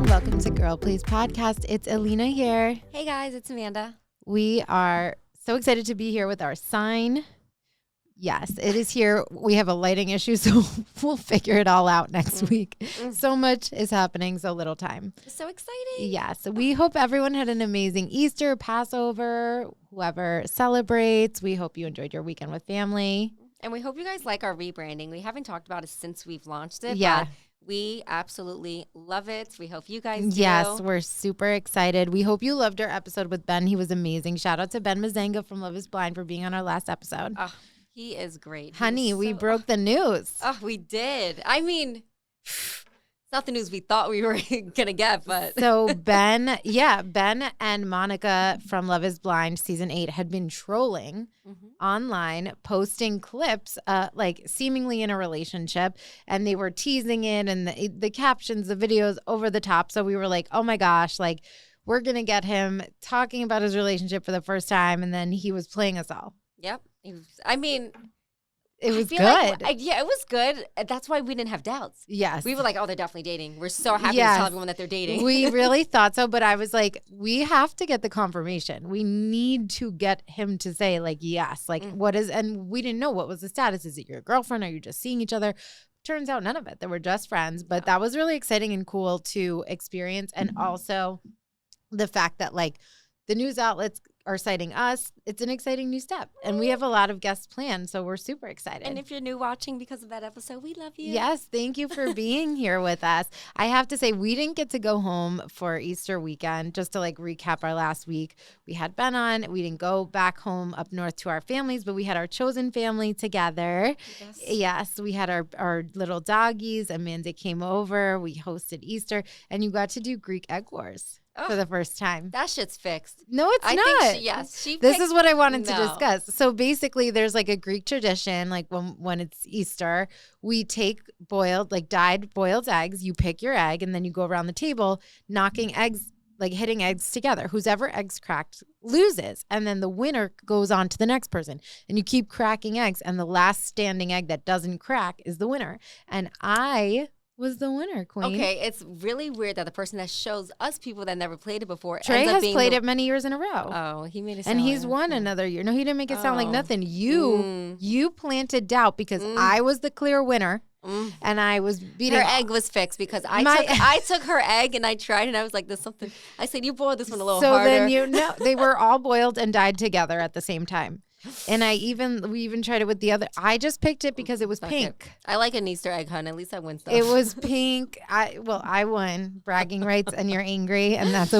Welcome to Girl Please Podcast. It's Alina here. Hey guys, it's Amanda. We are so excited to be here with our sign. Yes, it is here. We have a lighting issue, so we'll figure it all out next week. So much is happening, so little time. So exciting. Yes, we hope everyone had an amazing Easter, Passover, whoever celebrates. We hope you enjoyed your weekend with family. And we hope you guys like our rebranding. We haven't talked about it since we've launched it. Yeah. But we absolutely love it. We hope you guys do. Yes, we're super excited. We hope you loved our episode with Ben. He was amazing. Shout out to Ben Mazenga from Love is Blind for being on our last episode. Oh, he is great. Honey, we broke the news. Oh, we did. I mean, it's not the news we thought we were going to get, but. So Ben and Monica from Love is Blind season 8 had been trolling online, posting clips, like seemingly in a relationship, and they were teasing it, and the captions, the videos over the top. So we were like, oh my gosh, like we're going to get him talking about his relationship for the first time. And then he was playing us all. Yep. It was good. Yeah, it was good. That's why we didn't have doubts. Yes. We were like, oh, they're definitely dating. We're so happy to tell everyone that they're dating. We really thought so, but I was like, we have to get the confirmation. We need to get him to say like, yes, like what is, and we didn't know what was the status. Is it your girlfriend? Are you just seeing each other? Turns out none of it. They were just friends, but that was really exciting and cool to experience. And also the fact that like the news outlets are citing us. It's an exciting new step. And we have a lot of guests planned, so we're super excited. And if you're new watching because of that episode, we love you. Yes, thank you for being here with us. I have to say, we didn't get to go home for Easter weekend. Just to like recap our last week, we had Ben on. We didn't go back home up north to our families, but we had our chosen family together. Yes, we had our little doggies. Amanda came over. We hosted Easter, and you got to do Greek egg wars. For the first time. That shit's fixed. No, it's not. This is what I wanted to discuss. So basically there's like a Greek tradition, like when it's Easter, we take dyed boiled eggs, you pick your egg, and then you go around the table knocking eggs, like hitting eggs together. Whose ever eggs cracked loses. And then the winner goes on to the next person. And you keep cracking eggs, and the last standing egg that doesn't crack is the winner. And I was the winner, queen. Okay, it's really weird that the person that shows us people that never played it before Trey ends up has being played it many years in a row. Oh, he made it sound and he's won another year. No, he didn't make it sound like nothing. You planted doubt because I was the clear winner. And I was beating. Her egg was fixed because I took her egg and I tried and I was like, "There's something." I said, "You boiled this one a little harder." So then they were all boiled and dyed together at the same time. And we even tried it with the other. I just picked it because it was pink. I like an Easter egg hunt. At least I win stuff. It was pink. I won bragging rights, and you're angry, and that's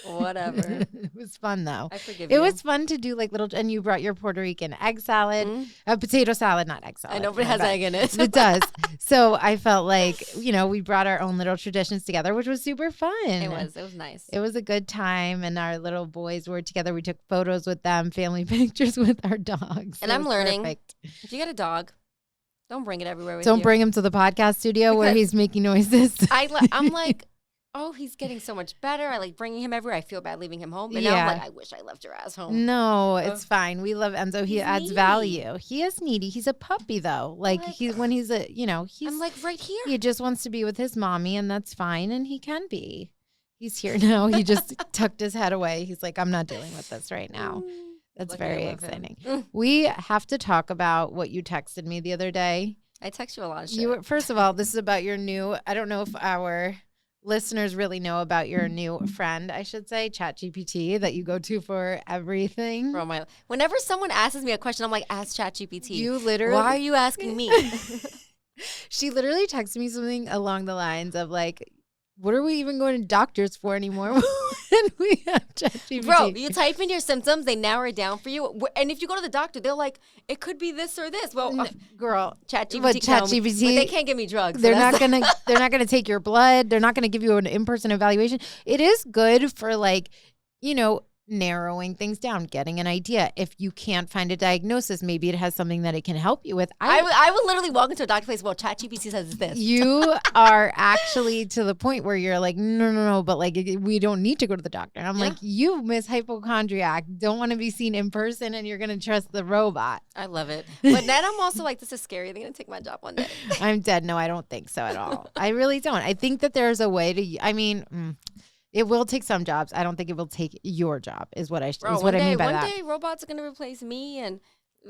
whatever. It was fun though. I forgive you. It was fun to do like little. And you brought your Puerto Rican egg salad, potato salad, not egg salad. I know, but it has egg in it. It does. So I felt like we brought our own little traditions together, which was super fun. It was nice. It was a good time, and our little boys were together. We took photos with them, family pictures with our dogs. And I'm learning. Perfect. If you get a dog, don't bring it everywhere with you. Don't bring him to the podcast studio where he's making noises. I'm like, oh, he's getting so much better. I like bringing him everywhere. I feel bad leaving him home. But now I'm like, I wish I left your ass home. No, it's fine. We love Enzo. He adds needy. Value. He is needy. He's a puppy though. Like he's I'm like right here. He just wants to be with his mommy, and that's fine. And he can be. He's here now. He just tucked his head away. He's like, I'm not dealing with this right now. That's very exciting. We have to talk about what you texted me the other day. I text you a lot of shit. First of all, this is about your new, I don't know if our listeners really know about your new friend, I should say, ChatGPT, that you go to for everything. Whenever someone asks me a question, I'm like, ask ChatGPT. You literally. Why are you asking me? She literally texted me something along the lines of like, what are we even going to doctors for anymore when we have ChatGPT? Bro, you type in your symptoms, they narrow it down for you. And if you go to the doctor, they're like, it could be this or this. Well, girl, ChatGPT, but they can't give me drugs. They're not gonna take your blood. They're not gonna give you an in-person evaluation. It is good for like, narrowing things down, getting an idea. If you can't find a diagnosis, maybe it has something that it can help you with. I would literally walk into a doctor's place, well, ChatGPT says this. You are actually to the point where you're like, no, but like, we don't need to go to the doctor. And I'm like, you, Miss Hypochondriac, don't want to be seen in person and you're going to trust the robot. I love it. But then I'm also like, this is scary. They're going to take my job one day. I'm dead. No, I don't think so at all. I really don't. I think that there's a way to, it will take some jobs. I don't think it will take your job. Is what I mean by that. One day, robots are gonna replace me, and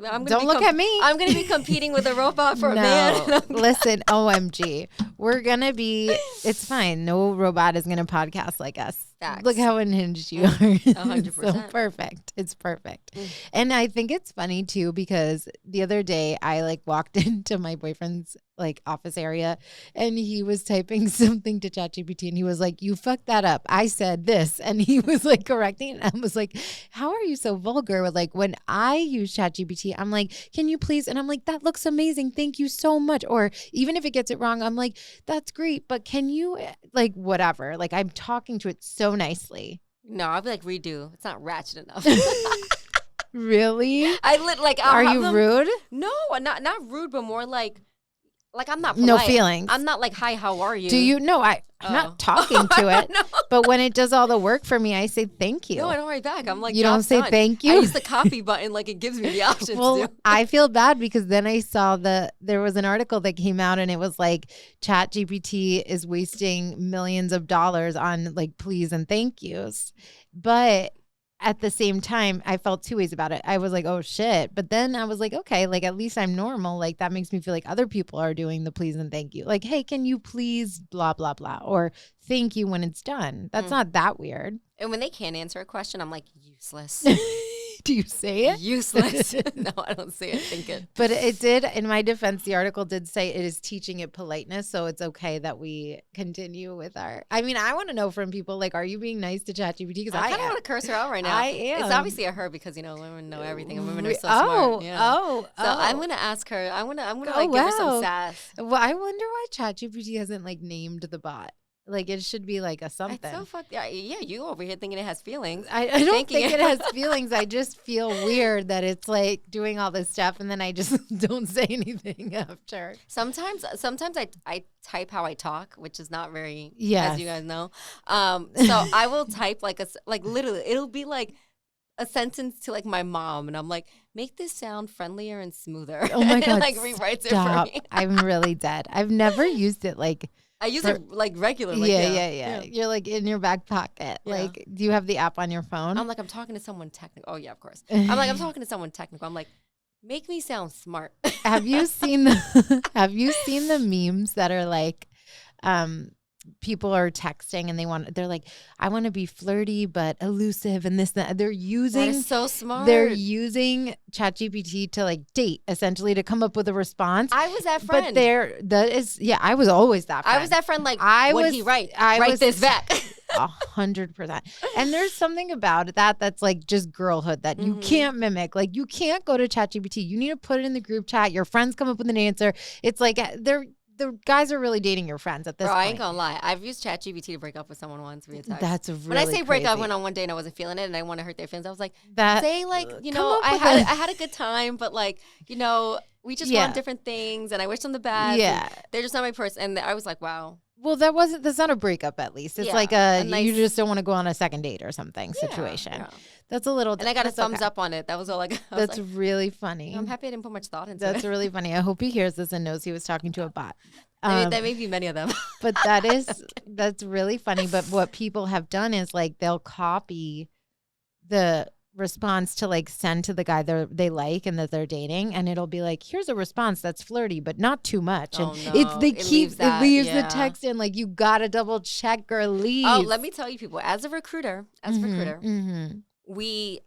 don't look at me. I'm gonna be competing with a robot for a man. Listen, OMG, we're gonna be. It's fine. No robot is gonna podcast like us. Facts. Look how unhinged you are. 100%. So perfect. It's perfect. And I think it's funny too because the other day I like walked into my boyfriend's like office area and he was typing something to ChatGPT and he was like, "You fucked that up. I said this," and he was like correcting it. I was like, "How are you so vulgar?" With like when I use ChatGPT, I'm like, "Can you please?" And I'm like, "That looks amazing. Thank you so much." Or even if it gets it wrong, I'm like, "That's great, but can you like whatever?" Like I'm talking to it so nicely. No, I'll be like, redo. It's not ratchet enough. Really? Are you rude? No, not rude, but more like I'm not polite. No feelings. I'm not like, "Hi, how are you?" Do you? No, I'm not talking to it. But when it does all the work for me, I say thank you. No, I don't write back. I'm like, you don't say done. thank you? I use the copy button like it gives me the options. Well, I feel bad because then I saw there was an article that came out and it was like ChatGPT is wasting millions of dollars on like please and thank yous. But at the same time, I felt two ways about it. I was like, oh shit. But then I was like, okay, like at least I'm normal. Like that makes me feel like other people are doing the please and thank you. Like, hey, can you please blah, blah, blah. Or thank you when it's done. That's not that weird. And when they can't answer a question, I'm like, useless. Do you say it? Useless. No, I don't say it. Think it. But it did, in my defense, the article did say it is teaching it politeness. So it's okay that we continue with our. I mean, I want to know from people, like, are you being nice to ChatGPT? Because I kind of want to curse her out right now. I am. It's obviously a her because, women know everything and women are so smart. Yeah. So I'm going to ask her. I'm going to give her some sass. Well, I wonder why ChatGPT hasn't, like, named the bot. Like it should be like a something. It's so fucked. Yeah, you over here thinking it has feelings. I don't think it has feelings. I just feel weird that it's like doing all this stuff and then I just don't say anything after. Sometimes I type how I talk, which is not very, as you guys know. So I will type like literally, it'll be like a sentence to like my mom, and I'm like, make this sound friendlier and smoother. Oh my God! And like rewrites it for me. I'm really dead. I've never used it like. I use it like regularly. Yeah. You're like in your back pocket. Yeah. Like, do you have the app on your phone? I'm like, I'm talking to someone technical. Oh yeah, of course. I'm talking to someone technical. I'm like, make me sound smart. Have you seen the memes that are like, people are texting and they're like, I want to be flirty but elusive and this, that. That is so smart. They're using ChatGPT to like date, essentially, to come up with a response. I was that friend. But I was always that friend. I was that friend, like, what he write? Write this back. 100%. And there's something about that's like just girlhood that you can't mimic. Like you can't go to ChatGPT. You need to put it in the group chat. Your friends come up with an answer. It's like the guys are really dating your friends at this point. I ain't gonna lie. I've used ChatGPT to break up with someone once via text. That's really When I say break up, crazy. went on one day and I wasn't feeling it and I want to hurt their feelings, I was like, I had a good time, but like, we just want different things and I wish them the best. Yeah. They're just not my person. And I was like, wow. Well, that's not a breakup at least. It's like a nice, you just don't want to go on a second date or something situation. Yeah. That's a little. And I got a thumbs up on it. That was all I got. That's really funny. I'm happy I didn't put much thought into it. That's really really funny. I hope he hears this and knows he was talking to a bot. There may be many of them. But that's really funny. But what people have done is like they'll copy the response to like send to the guy they like and that they're dating, and it'll be like, here's a response that's flirty but not too much. And it leaves the text in, like, you gotta double check or leave. Oh, let me tell you, people, as a recruiter, I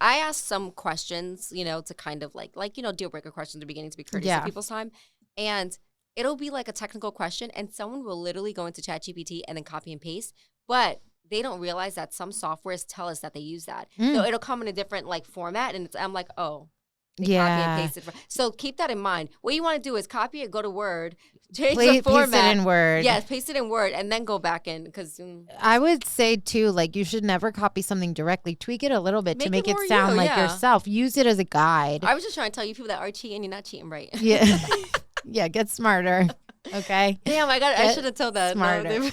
asked some questions, to kind of like deal breaker questions at the beginning to be courteous to people's time, and it'll be like a technical question and someone will literally go into ChatGPT and then copy and paste, but they don't realize that some softwares tell us that they use that. So it'll come in a different like format, and I'm like, oh, They copy and paste it. So keep that in mind. What you want to do is copy it, go to Word, change the format. Paste it in Word. Yes, paste it in Word, and then go back in. Because I would say, too, like, you should never copy something directly. Tweak it a little bit to make it sound like yourself. Use it as a guide. I was just trying to tell you people that are cheating, you're not cheating right. Yeah. Yeah, get smarter. Okay? Damn, I should have told that. Smarter.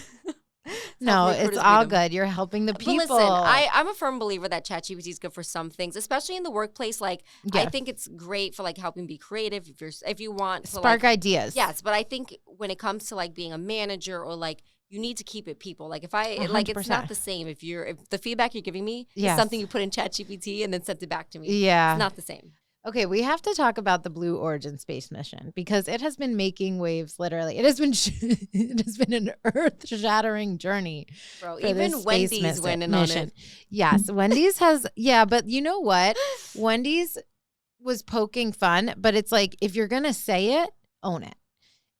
No, it's all good. You're helping the people. But listen, I'm a firm believer that ChatGPT is good for some things, especially in the workplace. Like, I think it's great for like helping be creative if you want to spark ideas. Yes, but I think when it comes to like being a manager or like you need to keep it people. Like if I 100%. Like it's not the same if the feedback you're giving me is something you put in ChatGPT and then sent it back to me. Yeah, it's not the same. Okay, we have to talk about the Blue Origin space mission because it has been making waves. Literally, it has been an earth-shattering journey. Bro, even Wendy's went in on it. Yes, Wendy's has. Yeah, but you know what? Wendy's was poking fun, but it's like if you're gonna say it, own it.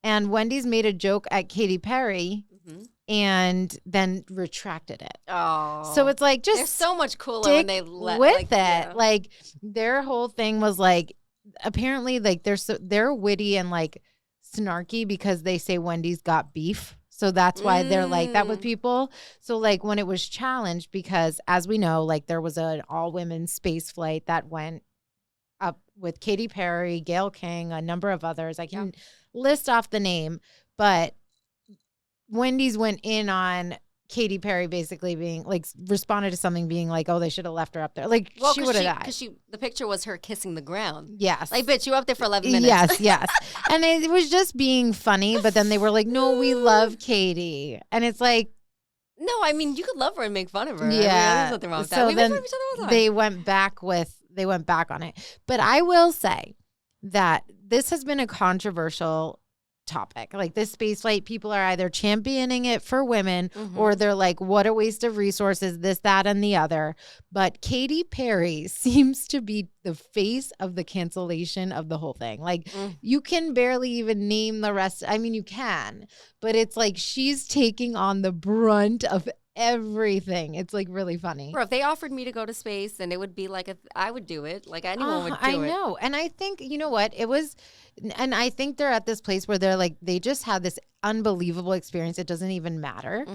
And Wendy's made a joke at Katy Perry. Mm-hmm. And then retracted it. Oh, so it's like just they're so much cooler when they let with like, it. Yeah. Like their whole thing was like apparently like they're witty and like snarky because they say Wendy's got beef. So that's why they're like that with people. So like when it was challenged because as we know like there was an all-women space flight that went up with Katy Perry, Gayle King, a number of others. I can list off the name, but Wendy's went in on Katy Perry basically being like responded to something being like, oh, they should have left her up there. Like she would have died. Because the picture was her kissing the ground. Yes. Like, bitch, you were up there for 11 minutes. Yes. And it was just being funny. But then they were like, no, we love Katy. And it's like. No, I mean, you could love her and make fun of her. Yeah. I mean, there's nothing wrong with that. We make fun of each other all the time. They went back on it. But I will say that this has been a controversial topic. Like this spaceflight, people are either championing it for women or they're like, what a waste of resources, this, that, and the other. But Katy Perry seems to be the face of the cancellation of the whole thing. Like you can barely even name the rest. I mean, you can, but it's like she's taking on the brunt of everything. It's like really funny. Bro, if they offered me to go to space, then it would be like I would do it. Like anyone would do it. I know. And I think, you know what? And I think they're at this place where they're like, they just had this unbelievable experience. It doesn't even matter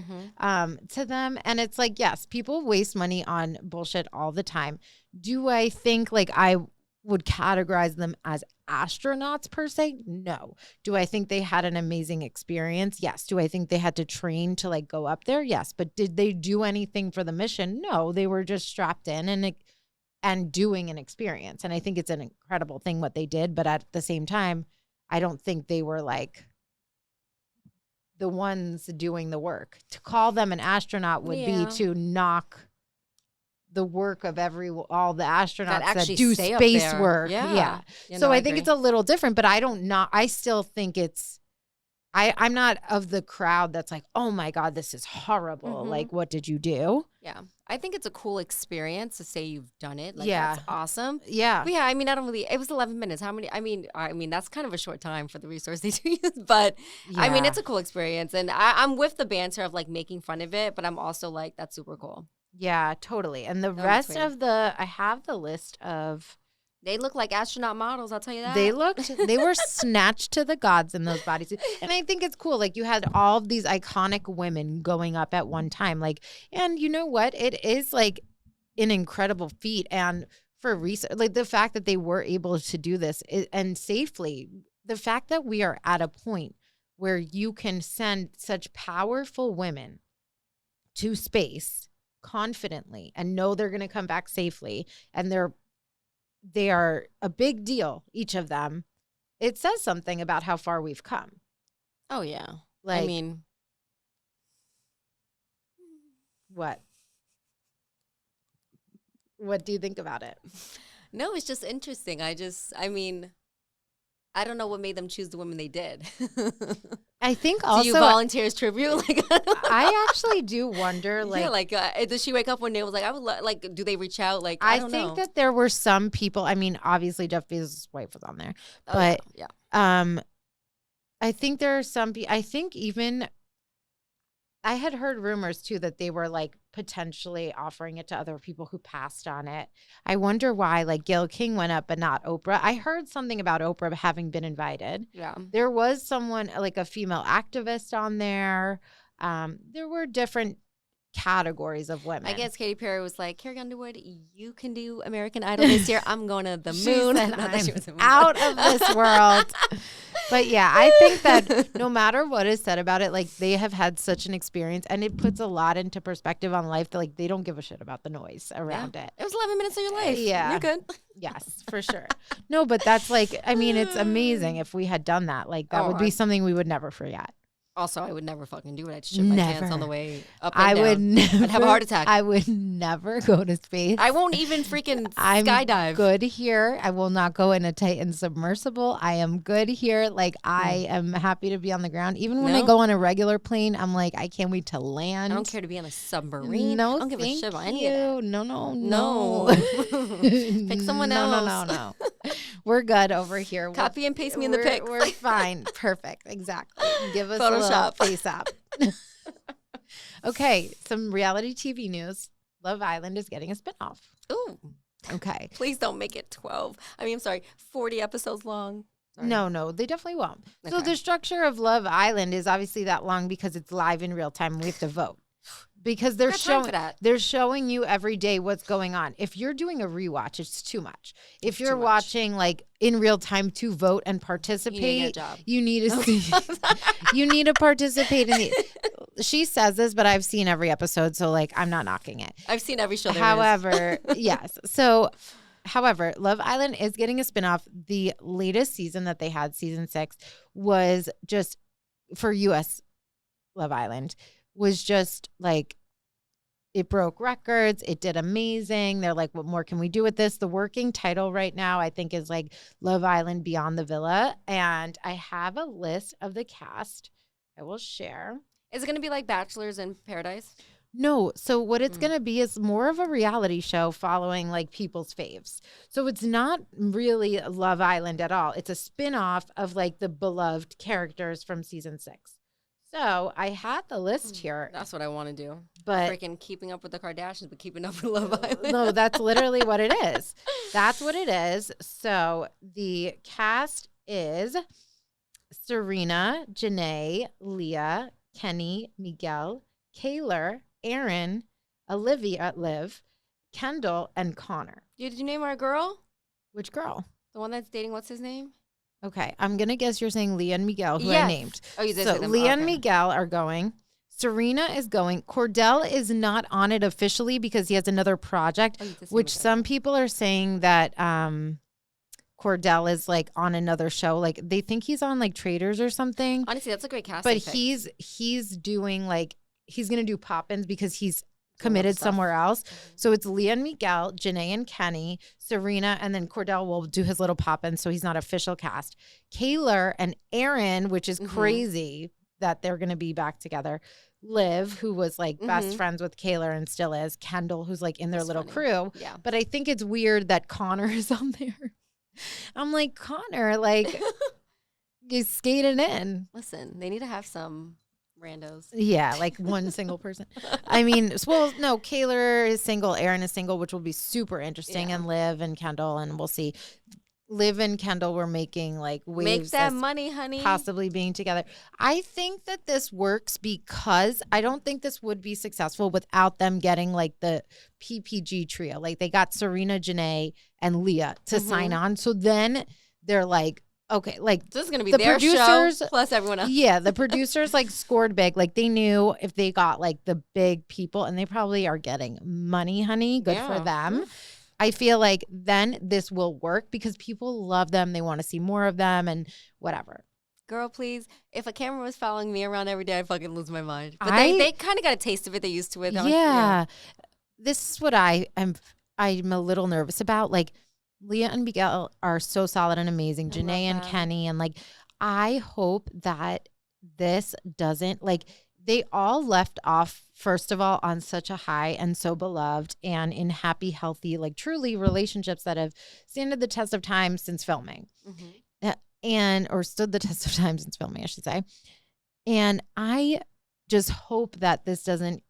to them. And it's like, yes, people waste money on bullshit all the time. Do I think like I would categorize them as astronauts per se? No. Do I think they had an amazing experience? Yes. Do I think they had to train to like go up there? Yes. But did they do anything for the mission? No. They were just strapped in and doing an experience. And I think it's an incredible thing what they did. But at the same time, I don't think they were like the ones doing the work. To call them an astronaut would be to knock the work of all the astronauts that do space work. Yeah. So I think it's a little different, but I still think I'm not of the crowd that's like, oh my God, this is horrible. Like, what did you do? Yeah. I think it's a cool experience to say you've done it. Like, that's awesome. Yeah. But yeah, I mean, it was 11 minutes. How many, I mean, that's kind of a short time for the resources they use, but I mean, it's a cool experience. And I'm with the banter of like making fun of it, but I'm also like, that's super cool. Yeah, totally. And the rest of I have the list of. They look like astronaut models, I'll tell you that. They were snatched to the gods in those bodies. And I think it's cool. Like you had all of these iconic women going up at one time. Like, and you know what? It is like an incredible feat. And for research, like the fact that they were able to do this and safely, the fact that we are at a point where you can send such powerful women to space confidently and know they're going to come back safely and they are a big deal, each of them. It says something about how far we've come. Oh yeah. Like, I mean, what do you think about it? No, it's just interesting. I mean, I don't know what made them choose the women they did. I think also. Do you volunteer as tribute? Like, I actually do wonder. Like, yeah, like, does she wake up one day and was like, I would like, do they reach out? Like, I don't know. I think that there were some people. I mean, obviously Jeff Bezos' wife was on there, but yeah. I think there are some people. I think even I had heard rumors too that they were like potentially offering it to other people who passed on it. I wonder why like Gayle King went up but not Oprah. I heard something about Oprah having been invited. Yeah. There was someone like a female activist on there. There were different categories of women. I guess Katy Perry was like, Carrie Underwood, you can do American Idol this year. I'm going to the moon. I'm out of this world. But yeah, I think that no matter what is said about it, like they have had such an experience and it puts a lot into perspective on life that like they don't give a shit about the noise around it. It was 11 minutes of your life. Yeah. You're good. Yes, for sure. No, but that's like, I mean, it's amazing if we had done that. Like that would be something we would never forget. Also, I would never fucking do it. I'd shit my pants on the way up and I down. would never. I'd have a heart attack. I would never go to space. I won't even freaking skydive. I'm good here. I will not go in a Titan submersible. I am good here. Like, I am happy to be on the ground. Even when I go on a regular plane, I'm like, I can't wait to land. I don't care to be on a submarine. No, I don't give a shit about any of that. No. Pick someone else. No. We're good over here. Copy and paste me in the pic. We're fine. Perfect. Exactly. Give us Photoshop. a little face app. Okay. Some reality TV news. Love Island is getting a spinoff. Ooh. Okay. Please don't make it 40 episodes long. Sorry. No, they definitely won't. Okay. So the structure of Love Island is obviously that long because it's live in real time and we have to vote. Because they're showing you every day what's going on. If you're doing a rewatch, it's too much. If you're watching like in real time to vote and participate, you need to participate in the. She says this, but I've seen every episode, so like I'm not knocking it. I've seen every show. However, yes. So, however, Love Island is getting a spinoff. The latest season that they had, season 6, was just for U.S. Love Island. Was just like, it broke records. It did amazing. They're like, what more can we do with this? The working title right now, I think, is like Love Island Beyond the Villa. And I have a list of the cast I will share. Is it going to be like Bachelors in Paradise? No. So what it's going to be is more of a reality show following like people's faves. So it's not really Love Island at all. It's a spinoff of like the beloved characters from season 6. So I had the list here. That's what I want to do. But freaking keeping up with the Kardashians, but keeping up with Love Island. No, that's literally what it is. That's what it is. So the cast is Serena, Janae, Leah, Kenny, Miguel, Kaylor, Aaron, Olivia, Liv, Kendall, and Connor. Did you name our girl? Which girl? The one that's dating, what's his name? Okay, I'm going to guess you're saying Leah and Miguel, who I named. Oh, you did so say them. Leah and Miguel are going. Serena is going. Cordell is not on it officially because he has another project, which some people are saying that Cordell is like on another show. Like they think he's on like Traders or something. Honestly, that's a great casting. But he's doing like, he's going to do pop-ins because he's committed somewhere else. So it's Leah and Miguel, Janae and Kenny, Serena, and then Cordell will do his little pop-in, so he's not official cast. Kaylor and Aaron, which is crazy that they're going to be back together. Liv, who was like best friends with Kaylor and still is. Kendall, who's like in their little crew. Yeah. But I think it's weird that Connor is on there. I'm like, Connor, like, he's skating in. Listen, they need to have some randos. Yeah, like one single person. I mean, well, no, Kaylor is single, Aaron is single, which will be super interesting, and Liv and Kendall, and we'll see. Liv and Kendall were making like waves. Make that money, honey. Possibly being together. I think that this works because I don't think this would be successful without them getting like the PPG trio. Like they got Serena, Janae, and Leah to sign on. So then they're like, okay, like this is gonna be the their producers show plus everyone else. Yeah, the producers like scored big. Like they knew if they got like the big people, and they probably are getting money, honey. Good for them. I feel like then this will work because people love them. They want to see more of them and whatever. Girl, please. If a camera was following me around every day, I'd fucking lose my mind. But they kind of got a taste of it. They used to it. Yeah. This is what I'm a little nervous about. Like Leah and Miguel are so solid and amazing. Janae and Kenny. And like, I hope that this doesn't like, they all left off, first of all, on such a high and so beloved and in happy, healthy, like truly relationships that have stood the test of time since filming. Or stood the test of time since filming, I should say. And I just hope that this doesn't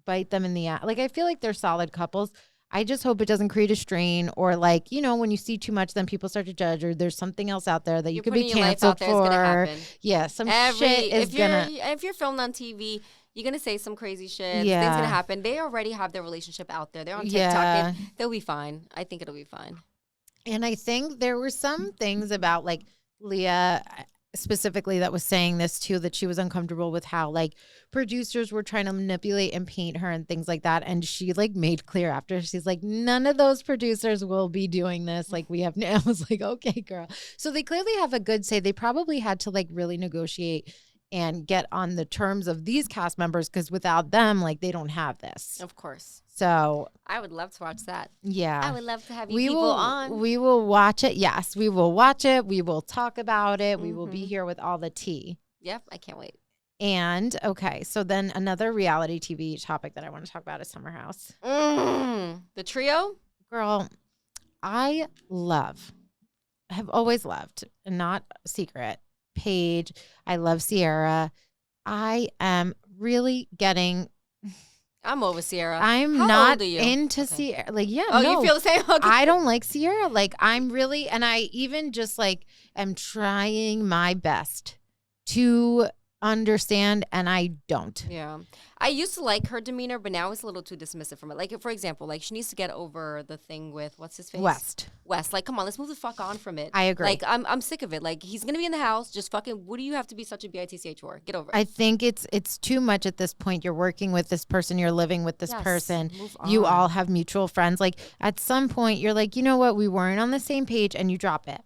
bite them in the ass. Like, I feel like they're solid couples. I just hope it doesn't create a strain, or like, you know, when you see too much, then people start to judge, or there's something else out there that you could be canceled for. Yeah, some shit is if you're filmed on TV, you're gonna say some crazy shit. Yeah. Things gonna happen. They already have their relationship out there. They're on TikTok. Yeah. They'll be fine. I think it'll be fine. And I think there were some things about like Leah specifically that was saying this too, that she was uncomfortable with how like producers were trying to manipulate and paint her and things like that. And she like made clear after, she's like, none of those producers will be doing this. Like we have, I was like, okay, girl. So they clearly have a good say. They probably had to like really negotiate and get on the terms of these cast members, because without them, like they don't have this. Of course. So I would love to watch that. Yeah. I would love to have you people on. We will watch it. Yes, we will watch it. We will talk about it. We will be here with all the tea. Yep, I can't wait. And okay, so then another reality TV topic that I want to talk about is Summer House. The trio? Girl, I have always loved, and not a secret, Paige. I love Sierra. I am really getting... I'm over Sierra. I'm How not old are you? into Sierra. Like, yeah, Oh, no. you feel the same? Okay. I don't like Sierra. Like, I'm really, and I even just like am trying my best to understand, and I don't. Yeah. I used to like her demeanor, but now it's a little too dismissive from it. Like, for example, like she needs to get over the thing with, what's his face? West. Like, come on, let's move the fuck on from it. I agree. Like, I'm sick of it. Like, he's going to be in the house. Just fucking, what do you have to be such a bitch for? Get over it. I think it's too much at this point. You're working with this person. You're living with this person. Move on. You all have mutual friends. Like, at some point, you're like, you know what? We weren't on the same page, and you drop it.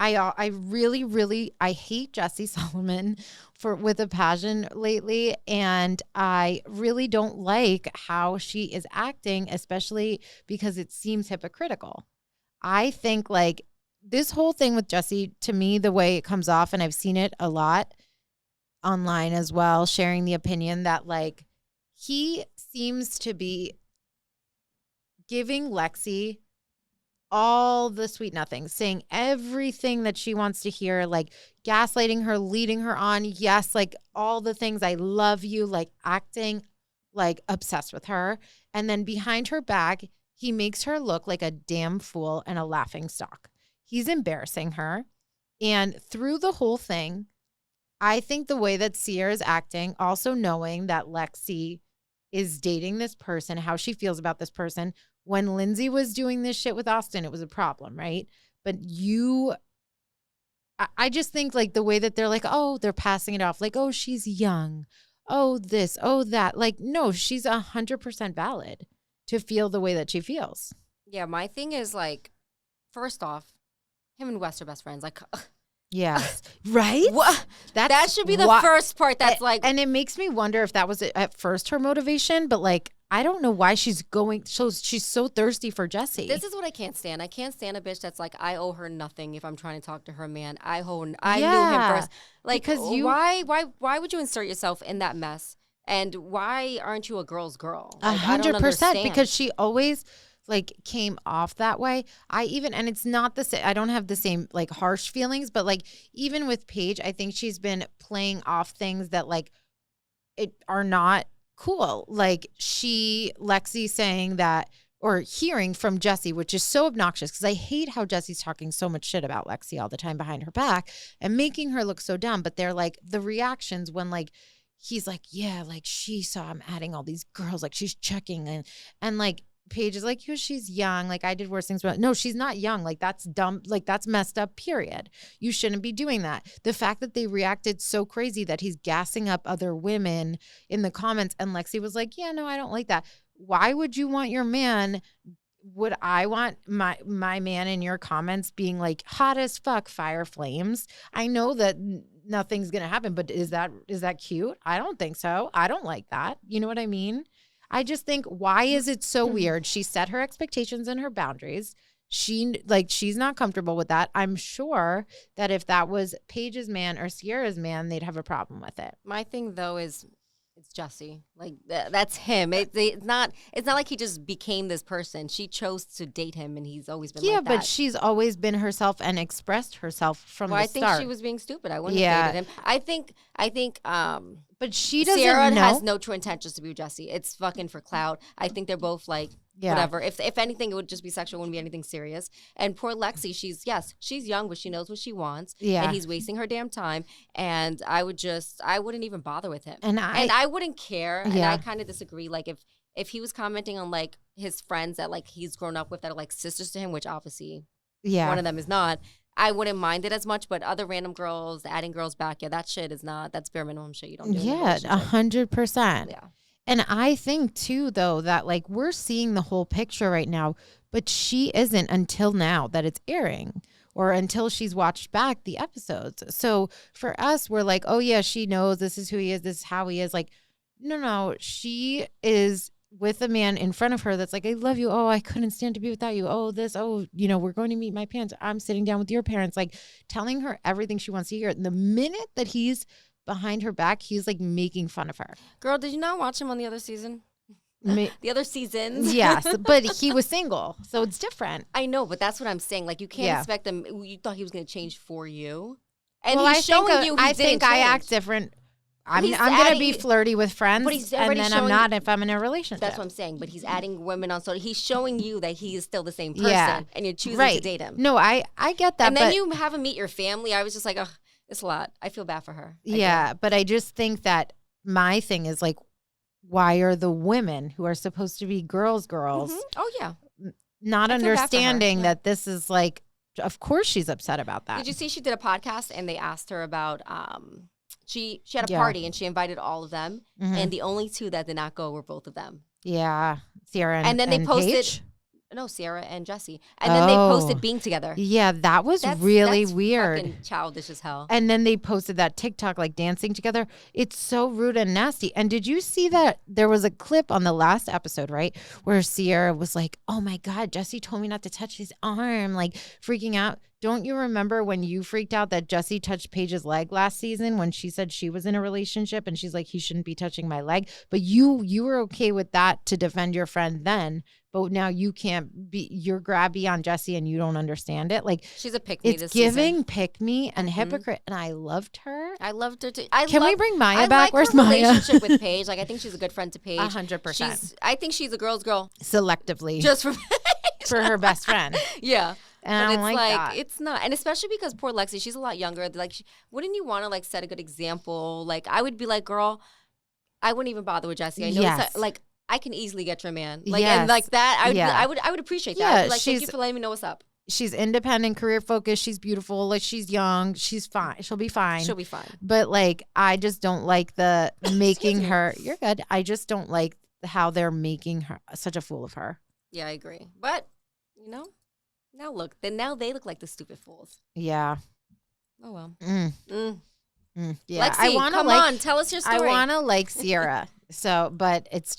I really, really, I hate Jessie Solomon with a passion lately, and I really don't like how she is acting, especially because it seems hypocritical. I think like this whole thing with Jessie, to me, the way it comes off, and I've seen it a lot online as well, sharing the opinion that like he seems to be giving Lexi all the sweet nothings, saying everything that she wants to hear, like gaslighting her, leading her on. Yes, like all the things. I love you, like acting like obsessed with her. And then behind her back, he makes her look like a damn fool and a laughing stock. He's embarrassing her. And through the whole thing, I think the way that Sierra's acting, also knowing that Lexi is dating this person, how she feels about this person. When Lindsay was doing this shit with Austin, it was a problem, right? But I just think like the way that they're like, oh, they're passing it off. Like, oh, she's young. Oh, this, oh, that. Like, no, she's 100% valid to feel the way that she feels. Yeah, my thing is like, first off, him and Wes are best friends. Like, yeah, right? That should be the first part that's like. And it makes me wonder if that was at first her motivation, but like, I don't know why she's so thirsty for Jessie. This is what I can't stand. I can't stand a bitch that's like, I owe her nothing if I'm trying to talk to her man. I knew him first. Like, because why would you insert yourself in that mess? And why aren't you a girl's girl? Like, 100%, because she always like came off that way. And it's not the same. I don't have the same like harsh feelings, but like even with Paige, I think she's been playing off things that like it are not cool. Like Lexi saying that, or hearing from Jessie, which is so obnoxious because I hate how Jessie's talking so much shit about Lexi all the time behind her back and making her look so dumb. But they're like the reactions when like he's like, yeah, like she saw him adding all these girls, like she's checking, and like Paige is like, she's young. Like I did worse things, but no, she's not young. Like that's dumb. Like that's messed up, period. You shouldn't be doing that. The fact that they reacted so crazy that he's gassing up other women in the comments, and Lexi was like, yeah, no, I don't like that. Why would you want your man? Would I want my man in your comments being like hot as fuck, fire flames? I know that nothing's going to happen, but is that cute? I don't think so. I don't like that. You know what I mean? I just think, why is it so weird? She set her expectations and her boundaries. She's not comfortable with that. I'm sure that if that was Paige's man or Sierra's man, they'd have a problem with it. My thing though is it's Jessie. Like that's him. It's not like he just became this person. She chose to date him, and he's always been like that. Yeah, but she's always been herself and expressed herself from the start. I think she was being stupid. I wouldn't have dated him. I think But she doesn't Sierra know. has no true intentions to be with Jesse. It's fucking for clout. I think they're both like, whatever. If anything, it would just be sexual. It wouldn't be anything serious. And poor Lexi, she's young, but she knows what she wants. Yeah. And he's wasting her damn time. And I wouldn't even bother with him. And I wouldn't care. And I kind of disagree. Like if he was commenting on like his friends that like he's grown up with that are like sisters to him, which obviously one of them is not, I wouldn't mind it as much, but other random girls, adding girls back, that shit is not, that's bare minimum shit you don't do. Yeah, 100%. Yeah. And I think too, though, that like we're seeing the whole picture right now, but she isn't until now that it's airing or until she's watched back the episodes. So for us, we're like, oh yeah, she knows this is who he is. This is how he is. Like, no, she is with a man in front of her that's like, I love you. Oh, I couldn't stand to be without you. Oh, this. Oh, we're going to meet my parents. I'm sitting down with your parents, like telling her everything she wants to hear. And the minute that he's behind her back, he's like making fun of her. Girl, did you not watch him on the other season? The other seasons? Yes, but he was single, so it's different. I know, but that's what I'm saying. Like, you can't expect him. You thought he was going to change for you. And I think I act different. I'm going to be flirty with friends, and then I'm not if I'm in a relationship. That's what I'm saying. But he's adding women on social. He's showing you that he is still the same person, and you're choosing to date him. No, I get that. And then you have him meet your family. I was just like, oh, it's a lot. I feel bad for her. But I just think that my thing is like, why are the women who are supposed to be girls, Mm-hmm. Oh, yeah. not understanding that this is like, of course she's upset about that. Did you see she did a podcast and they asked her about she had a party and she invited all of them, and the only two that did not go were both of them. Yeah, Sierra and then they posted Paige? No, Sierra and Jesse. And then they posted being together. Yeah, that was really weird. Fucking childish as hell. And then they posted that TikTok like dancing together. It's so rude and nasty. And did you see that there was a clip on the last episode, right, where Sierra was like, oh my God, Jesse told me not to touch his arm, like freaking out. Don't you remember when you freaked out that Jesse touched Paige's leg last season when she said she was in a relationship and she's like, he shouldn't be touching my leg? But you were okay with that to defend your friend then, but now you can't be, you're grabby on Jesse and you don't understand it. Like, she's a pick me this season. It's giving pick me and hypocrite, and I loved her. I loved her too. Can we bring Maya back? Where's Maya? Relationship with Paige. Like, I think she's a good friend to Paige. 100%. I think she's a girl's girl. Selectively. Just for her best friend. Yeah. And but I don't like that. It's not. And especially because poor Lexi, she's a lot younger. Like, wouldn't you want to, like, set a good example? Like, I would be like, girl, I wouldn't even bother with Jesse. I know it's like, I can easily get your man. Like, and like that, I would appreciate that. I'd be like, thank you for letting me know what's up. She's independent, career focused. She's beautiful. Like, she's young. She's fine. She'll be fine. She'll be fine. But like, I just don't like the making her. You're good. I just don't like how they're making her such a fool of her. Yeah, I agree. But now look. Now they look like the stupid fools. Yeah. Oh well. Yeah. Lexi, come on, tell us your story. I want to like Sierra. So, but it's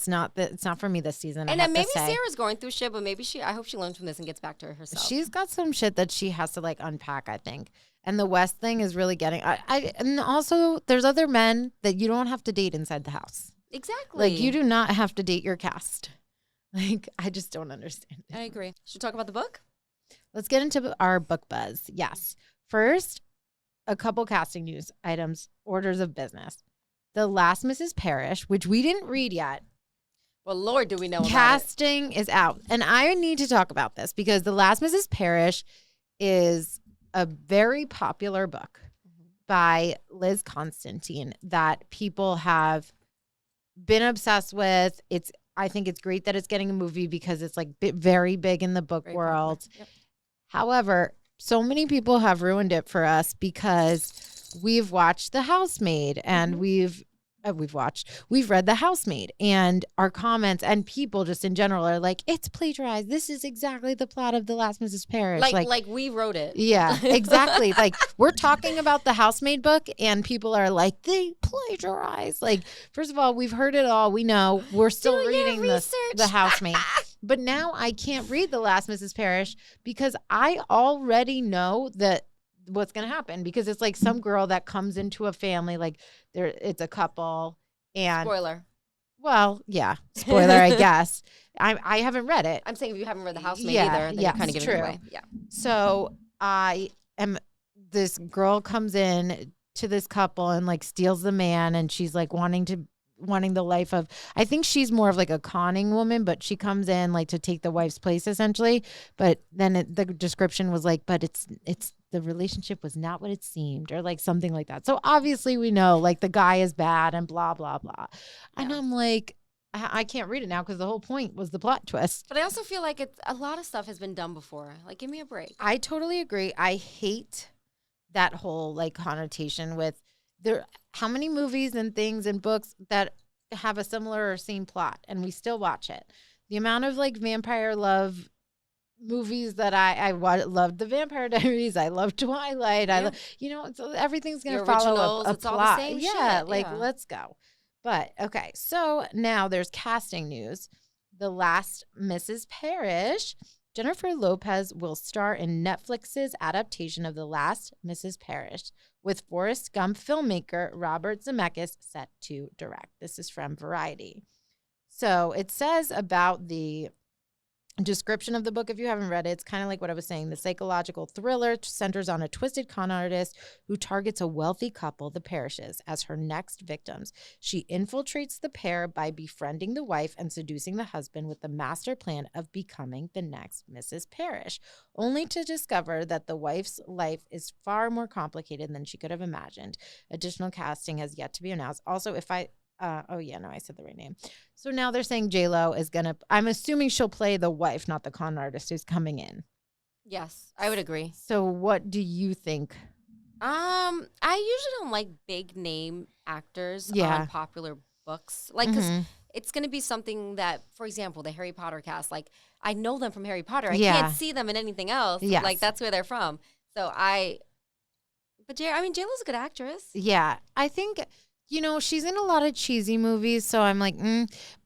not for me this season. And then maybe Sarah's going through shit, but maybe I hope she learns from this and gets back to herself. She's got some shit that she has to like unpack, I think. And the West thing is really getting, and also there's other men that you don't have to date inside the house. Exactly. Like, you do not have to date your cast. Like, I just don't understand it. I agree. Should we talk about the book? Let's get into our book buzz. Yes. First, a couple casting news items, orders of business. The Last Mrs. Parrish, which we didn't read yet. Well, Lord, do we know about it. Casting is out. And I need to talk about this because The Last Mrs. Parrish is a very popular book by Liz Constantine that people have been obsessed with. I think it's great that it's getting a movie because it's like very big in the book world. Yep. However, so many people have ruined it for us because we've watched The Housemaid and we've read The Housemaid, and our comments and people just in general are like, it's plagiarized. This is exactly the plot of The Last Mrs. Parrish. Like we wrote it. Yeah, exactly. Like, we're talking about the Housemaid book and people are like, they plagiarized. Like, first of all, we've heard it all. We know. We're still reading the Housemaid. But now I can't read The Last Mrs. Parrish because I already know that what's going to happen, because it's like some girl that comes into a family, like it's a couple, and spoiler. Well, yeah, spoiler, I guess. I haven't read it. I'm saying if you haven't read The Housemaid either, then you're kind of giving it away. Yeah. So this girl comes in to this couple and like steals the man, and she's like wanting the life of, I think she's more of like a conning woman, but she comes in like to take the wife's place essentially. But then the description was like, but it's the relationship was not what it seemed, or like something like that. So obviously we know like the guy is bad and blah, blah, blah. Yeah. And I'm like, I can't read it now because the whole point was the plot twist. But I also feel like a lot of stuff has been done before. Like, give me a break. I totally agree. I hate that whole like connotation with how many movies and things and books that have a similar or same plot and we still watch it. The amount of like vampire love movies that I loved the Vampire Diaries. I love Twilight. Yeah. So everything's going to follow a plot. All the same shit. Let's go. But okay, so now there's casting news. The Last Mrs. Parrish. Jennifer Lopez will star in Netflix's adaptation of The Last Mrs. Parrish, with Forrest Gump filmmaker Robert Zemeckis set to direct. This is from Variety. So it says about the description of the book, if you haven't read it, it's kind of like what I was saying. The psychological thriller centers on a twisted con artist who targets a wealthy couple, the Parrishes, as her next victims. She infiltrates the pair by befriending the wife and seducing the husband with the master plan of becoming the next Mrs. Parrish, only to discover that the wife's life is far more complicated than she could have imagined. Additional casting has yet to be announced. Also, I said the right name. So now they're saying J-Lo is going to, I'm assuming she'll play the wife, not the con artist who's coming in. Yes, I would agree. So what do you think? I usually don't like big name actors on popular books. Like, because it's going to be something that, for example, the Harry Potter cast, like, I know them from Harry Potter. I can't see them in anything else. Yes. Like, that's where they're from. So J-Lo's a good actress. Yeah, I think... she's in a lot of cheesy movies, so I'm like,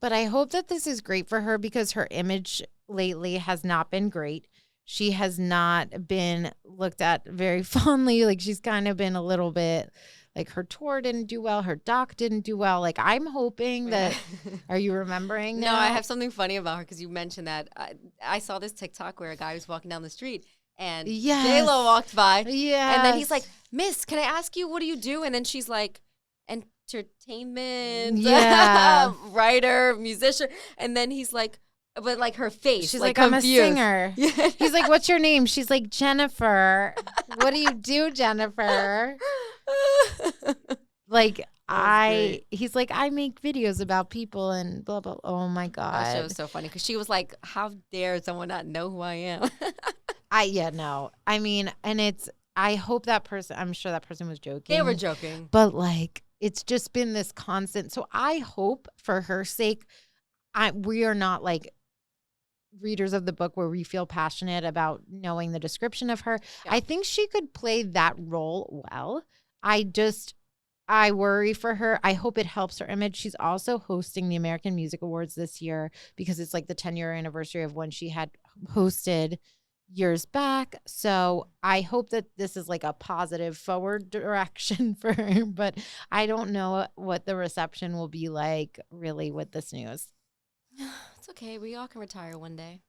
but I hope that this is great for her because her image lately has not been great. She has not been looked at very fondly. Like, she's kind of been a little bit, like, her tour didn't do well. Her doc didn't do well. Like, I'm hoping that, are you remembering now? No, I have something funny about her because you mentioned that. I saw this TikTok where a guy was walking down the street and J-Lo walked by. Yeah. And then he's like, Miss, can I ask you, what do you do? And then she's like, entertainment, writer, musician, and then he's like, but like her face, she's like I'm confused. A singer. He's like, what's your name? She's like, Jennifer. What do you do, Jennifer? Like he's like, I make videos about people and blah blah. Oh my god, that shit was so funny because she was like, how dare someone not know who I am? No. I mean, and I hope that person. I'm sure that person was joking. They were joking, but like. It's just been this constant. So I hope for her sake, we are not like readers of the book where we feel passionate about knowing the description of her. Yeah. I think she could play that role well. I worry for her. I hope it helps her image. She's also hosting the American Music Awards this year because it's like the 10-year anniversary of when she had hosted years back. So I hope that this is like a positive forward direction for her, but I don't know what the reception will be like really with this news. It's okay. We all can retire one day.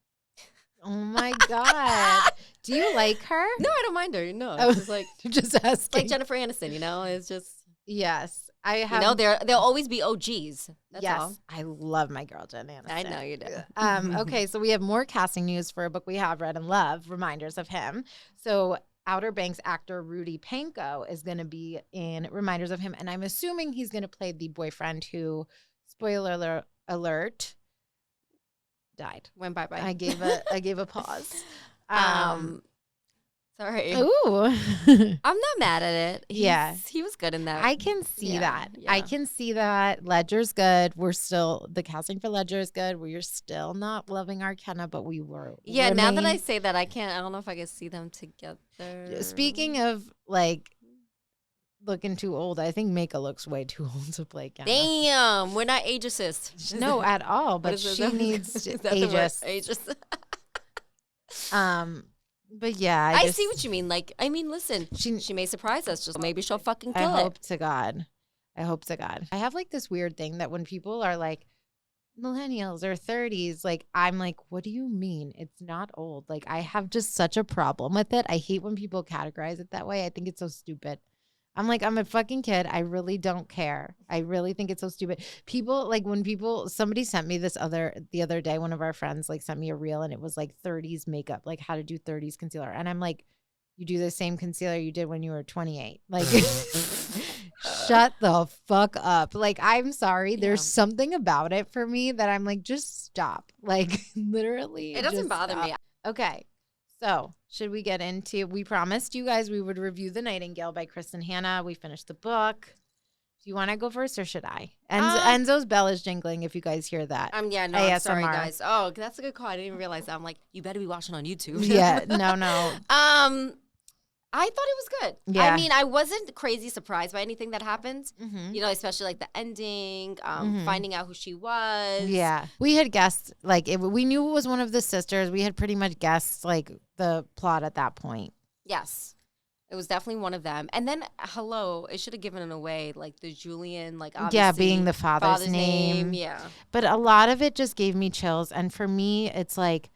Oh my God. Do you like her? No, I don't mind her. No, it's just like just asking. Like Jennifer Aniston, it's just yes. I have. They'll always be OGs. That's all. I love my girl Jen Aniston. I know you do. Okay, so we have more casting news for a book we have read and love, Reminders of Him. So Outer Banks actor Rudy Panko is going to be in Reminders of Him, and I'm assuming he's going to play the boyfriend who, spoiler alert, died. Went bye-bye. I gave a pause. Sorry. Ooh. I'm not mad at it. He was good in that. I can see that. Yeah. I can see that. Ledger's good. The casting for Ledger is good. We're still not loving Arkenna, but we were. Yeah, now that I say that, I don't know if I can see them together. Speaking of, like, looking too old, I think Mika looks way too old to play Kenna. Damn, we're not age assist. No, at all, but she needs ageist. But yeah, I see what you mean. Like, I mean, listen, she may surprise us. Just maybe she'll fucking kill it. I hope to God. I have like this weird thing that when people are like millennials or 30s, like I'm like, what do you mean? It's not old. Like I have just such a problem with it. I hate when people categorize it that way. I think it's so stupid. I'm like, I'm a fucking kid. I really don't care. I really think it's so stupid. People like when somebody sent me the other day, one of our friends like sent me a reel and it was like 30s makeup, like how to do 30s concealer. And I'm like, you do the same concealer you did when you were 28. Like, shut the fuck up. Like, I'm sorry. There's something about it for me that I'm like, just stop. Like, literally. It doesn't bother me. Okay. So, should we get into, we promised you guys we would review The Nightingale by Kristin Hannah. We finished the book. Do you want to go first or should I? Enzo's bell is jingling if you guys hear that. Yeah, no, I'm sorry, guys. Oh, that's a good call. I didn't even realize that. I'm like, you better be watching on YouTube. Yeah, no. I thought it was good. Yeah. I mean, I wasn't crazy surprised by anything that happened. Mm-hmm. You know, especially like the ending, finding out who she was. Yeah. We had guessed, like, we knew it was one of the sisters. We had pretty much guessed, like, the plot at that point. Yes. It was definitely one of them. And then, it should have given it away, like, the Julian, like, obviously. Yeah, being the father's name. Yeah. But a lot of it just gave me chills. And for me, it's like,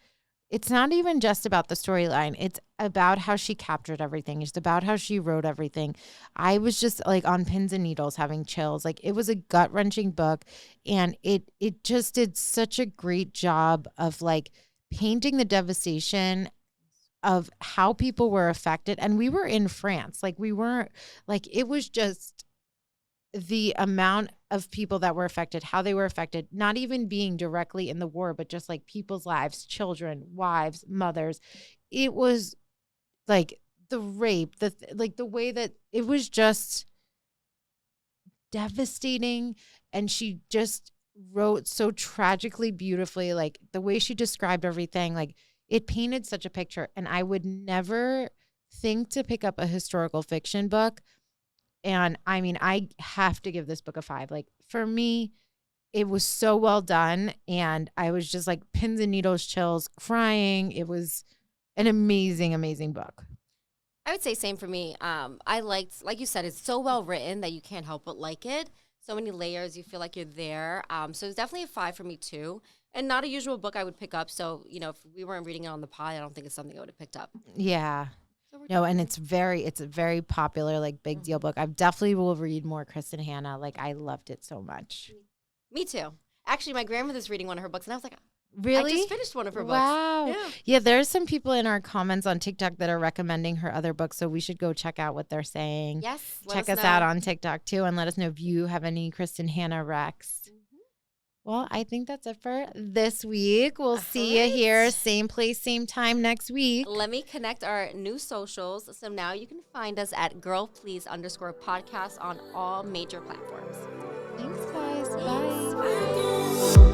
it's not even just about the storyline. It's about how she captured everything. It's about how she wrote everything. I was just like on pins and needles having chills. Like it was a gut-wrenching book. And it just did such a great job of like painting the devastation of how people were affected. And we were in France. Like we weren't like, it was just the amount of people that were affected, how they were affected, not even being directly in the war, but just like people's lives, children, wives, mothers. It was like the rape, the way that it was just devastating. And she just wrote so tragically beautifully, like the way she described everything, like it painted such a picture. And I would never think to pick up a historical fiction book. And I mean, I have to give this book a 5. Like for me, it was so well done. And I was just like pins and needles, chills, crying. It was an amazing, amazing book. I would say same for me. I liked, like you said, it's so well written that you can't help but like it. So many layers, you feel like you're there. So it's definitely a 5 for me too. And not a usual book I would pick up. So, you know, if we weren't reading it on the pod, I don't think it's something I would have picked up. Yeah. No, and it's a very popular, like big deal book. I definitely will read more Kristin Hannah. Like I loved it so much. Me too. Actually, my grandmother's reading one of her books, and I was like, really? I just finished one of her books. Wow. Yeah, there's some people in our comments on TikTok that are recommending her other books, so we should go check out what they're saying. Yes. Check us out on TikTok too, and let us know if you have any Kristin Hannah recs. Well, I think that's it for this week. We'll see you here, same place, same time next week. Let me connect our new socials. So now you can find us at girlplease_podcast on all major platforms. Thanks, guys. Bye.